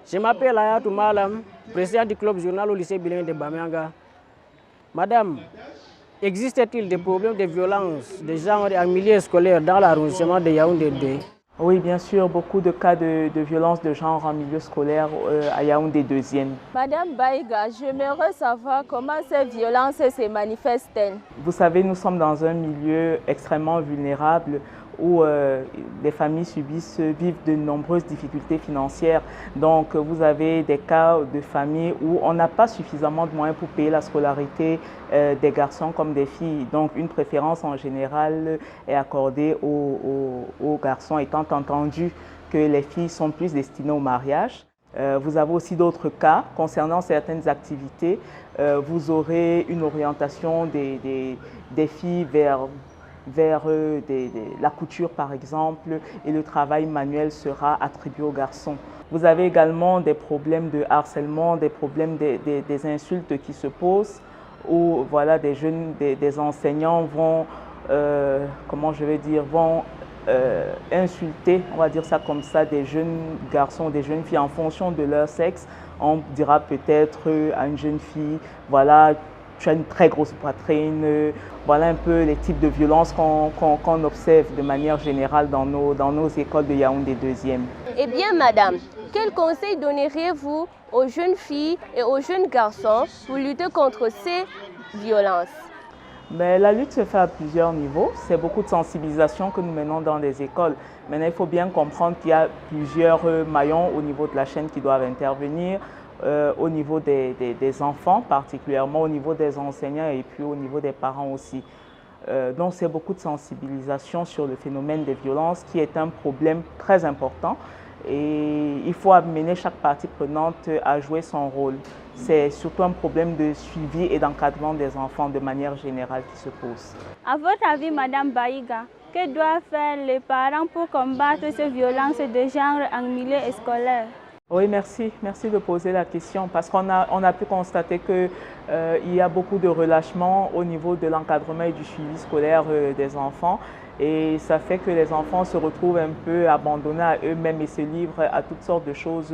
Je m'appelle Ayatou Malam, président du club journal au lycée bilingue de Bamianga. Madame, existe-t-il des problèmes de violence de genre en milieu scolaire dans l'arrondissement de Yaoundé 2? Oui, bien sûr, beaucoup de cas de violence de genre en milieu scolaire à Yaoundé 2e. Madame Baïga, j'aimerais savoir comment ces violences se manifestent-elles. Vous savez, nous sommes dans un milieu extrêmement vulnérable où les familles vivent de nombreuses difficultés financières. Donc, vous avez des cas de familles où on n'a pas suffisamment de moyens pour payer la scolarité des garçons comme des filles. Donc, une préférence en général est accordée aux garçons, étant entendu que les filles sont plus destinées au mariage. Vous avez aussi d'autres cas concernant certaines activités. Vous aurez une orientation des filles vers la couture par exemple, et le travail manuel sera attribué aux garçons. Vous avez également des problèmes de harcèlement, des problèmes des insultes qui se posent, où voilà, des enseignants vont, insulter, on va dire ça comme ça, des jeunes garçons, des jeunes filles en fonction de leur sexe. On dira peut-être à une jeune fille, voilà, tu as une très grosse poitrine. Voilà un peu les types de violences qu'on observe de manière générale dans nos écoles de Yaoundé 2e. Eh bien, madame, quel conseil donneriez-vous aux jeunes filles et aux jeunes garçons pour lutter contre ces violences? Mais la lutte se fait à plusieurs niveaux. C'est beaucoup de sensibilisation que nous menons dans les écoles. Maintenant, il faut bien comprendre qu'il y a plusieurs maillons au niveau de la chaîne qui doivent intervenir. Au niveau des enfants, particulièrement au niveau des enseignants et puis au niveau des parents aussi. Donc c'est beaucoup de sensibilisation sur le phénomène des violences qui est un problème très important et il faut amener chaque partie prenante à jouer son rôle. C'est surtout un problème de suivi et d'encadrement des enfants de manière générale qui se pose. À votre avis, Madame Baïga, que doivent faire les parents pour combattre ces violences de genre en milieu scolaire? Oui, merci de poser la question parce qu'on a pu constater qu'il y a beaucoup de relâchement au niveau de l'encadrement et du suivi scolaire des enfants et ça fait que les enfants se retrouvent un peu abandonnés à eux-mêmes et se livrent à toutes sortes de choses,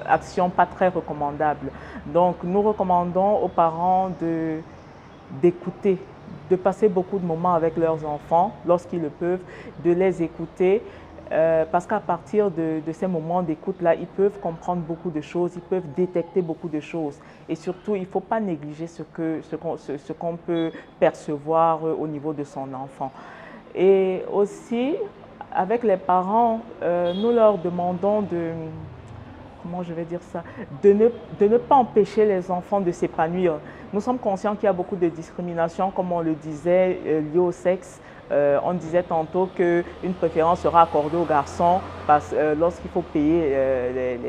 actions pas très recommandables. Donc nous recommandons aux parents d'écouter, de passer beaucoup de moments avec leurs enfants lorsqu'ils le peuvent, de les écouter. Parce qu'à partir de ces moments d'écoute-là, ils peuvent comprendre beaucoup de choses, ils peuvent détecter beaucoup de choses. Et surtout, il ne faut pas négliger ce qu'on peut percevoir au niveau de son enfant. Et aussi, avec les parents, nous leur demandons de ne pas empêcher les enfants de s'épanouir. Nous sommes conscients qu'il y a beaucoup de discrimination, comme on le disait, liée au sexe. On disait tantôt qu'une préférence sera accordée aux garçons lorsqu'il faut payer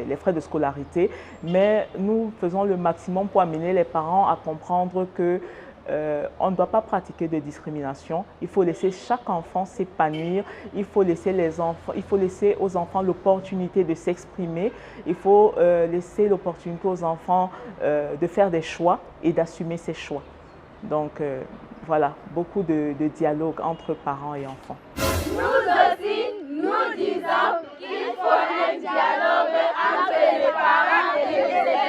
les frais de scolarité. Mais nous faisons le maximum pour amener les parents à comprendre qu'on ne doit pas pratiquer de discrimination. Il faut laisser chaque enfant s'épanouir. Il faut laisser aux enfants l'opportunité de s'exprimer. Il faut laisser l'opportunité aux enfants de faire des choix et d'assumer ces choix. Donc, voilà, beaucoup de dialogue entre parents et enfants. Nous aussi, nous disons qu'il faut un dialogue entre les parents et les élèves.